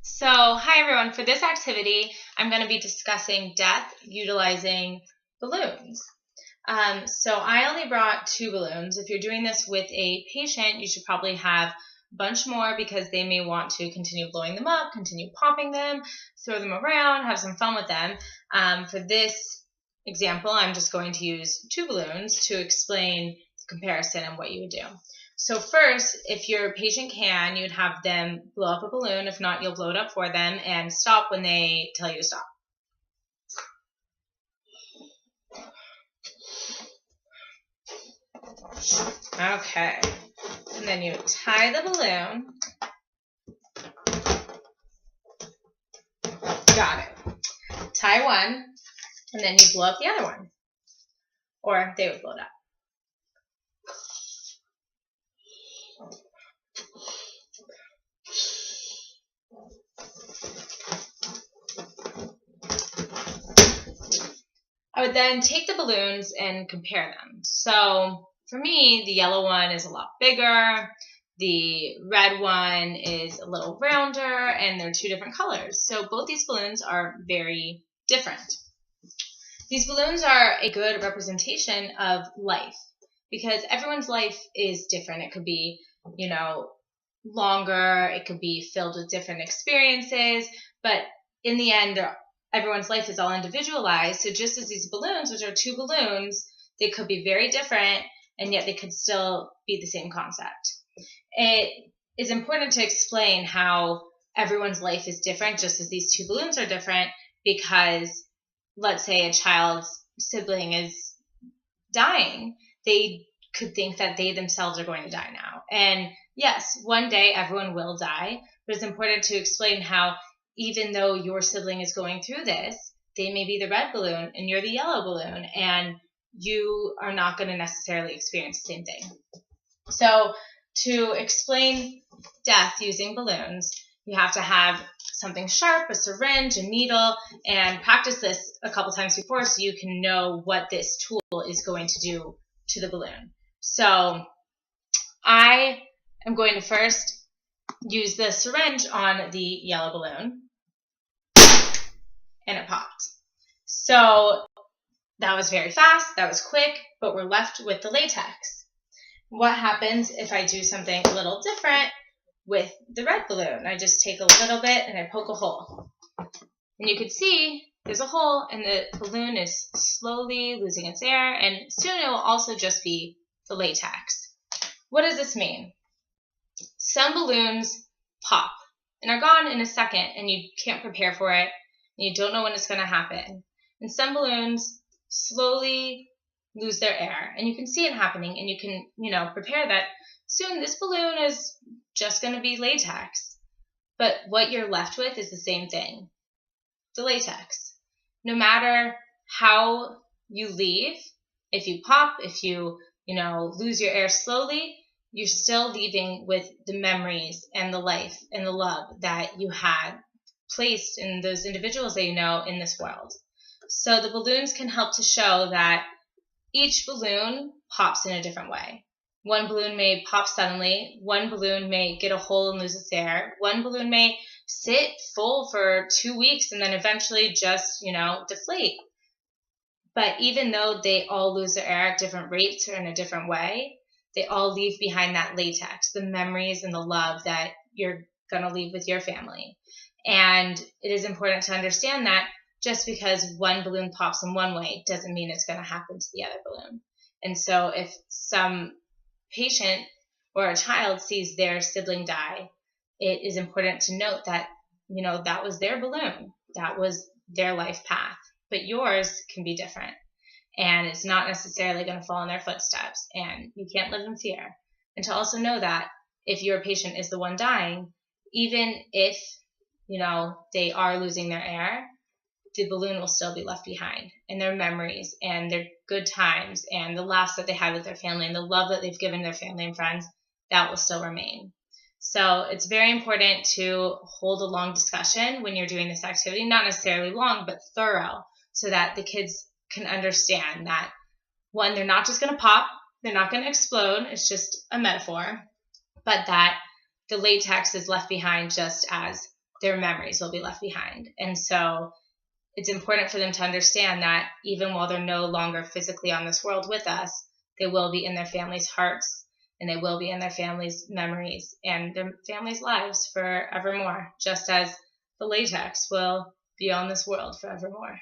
So, hi everyone. For this activity, I'm going to be discussing death utilizing balloons. So I only brought 2 balloons. If you're doing this with a patient, you should probably have a bunch more because they may want to continue blowing them up, continue popping them, throw them around, have some fun with them. For this example, I'm just going to use 2 balloons to explain the comparison and what you would do. So first, if your patient can, you'd have them blow up a balloon. If not, you'll blow it up for them and stop when they tell you to stop. Okay. And then you tie the balloon. Got it. Tie one, and then you blow up the other one. Or they would blow it up. I would then take the balloons and compare them. So for me, the yellow one is a lot bigger, the red one is a little rounder, and they're 2 different colors. So both these balloons are very different. These balloons are a good representation of life because everyone's life is different. It could be, longer, it could be filled with different experiences, but in the end, everyone's life is all individualized. So just as these balloons, which are 2 balloons, they could be very different, and yet they could still be the same concept. It is important to explain how everyone's life is different, just as these 2 balloons are different, because let's say a child's sibling is dying, they could think that they themselves are going to die now. And yes, one day everyone will die, but it's important to explain how even though your sibling is going through this, they may be the red balloon and you're the yellow balloon, and you are not going to necessarily experience the same thing. So to explain death using balloons, you have to have something sharp, a syringe, a needle, and practice this a couple times before so you can know what this tool is going to do to the balloon. So I am going to first use the syringe on the yellow balloon, and it popped. So that was very fast, that was quick, but we're left with the latex. What happens if I do something a little different with the red balloon? I just take a little bit and I poke a hole. And you can see there's a hole and the balloon is slowly losing its air, and soon it will also just be the latex. What does this mean? Some balloons pop and are gone in a second, and you can't prepare for it, and you don't know when it's going to happen. And some balloons slowly lose their air, and you can see it happening, and you can, prepare that soon this balloon is just going to be latex. But what you're left with is the same thing, the latex. No matter how you leave, if you pop, if you, lose your air slowly, you're still leaving with the memories and the life and the love that you had placed in those individuals that you know in this world. So the balloons can help to show that each balloon pops in a different way. One balloon may pop suddenly, one balloon may get a hole and lose its air, one balloon may sit full for 2 weeks and then eventually just, deflate. But even though they all lose their air at different rates or in a different way, they all leave behind that latex, the memories and the love that you're going to leave with your family. And it is important to understand that just because one balloon pops in one way doesn't mean it's going to happen to the other balloon. And so if some patient or a child sees their sibling die, it is important to note that, that was their balloon. That was their life path. But yours can be different. And it's not necessarily going to follow in their footsteps. And you can't live in fear. And to also know that if your patient is the one dying, even if, they are losing their air, the balloon will still be left behind, and their memories and their good times and the laughs that they had with their family and the love that they've given their family and friends, that will still remain. So it's very important to hold a long discussion when you're doing this activity, not necessarily long, but thorough, so that the kids can understand that, one, they're not just going to pop, they're not going to explode, it's just a metaphor, but that the latex is left behind just as their memories will be left behind. And so it's important for them to understand that even while they're no longer physically on this world with us, they will be in their families' hearts, and they will be in their families' memories and their families' lives forevermore, just as the latex will be on this world forevermore.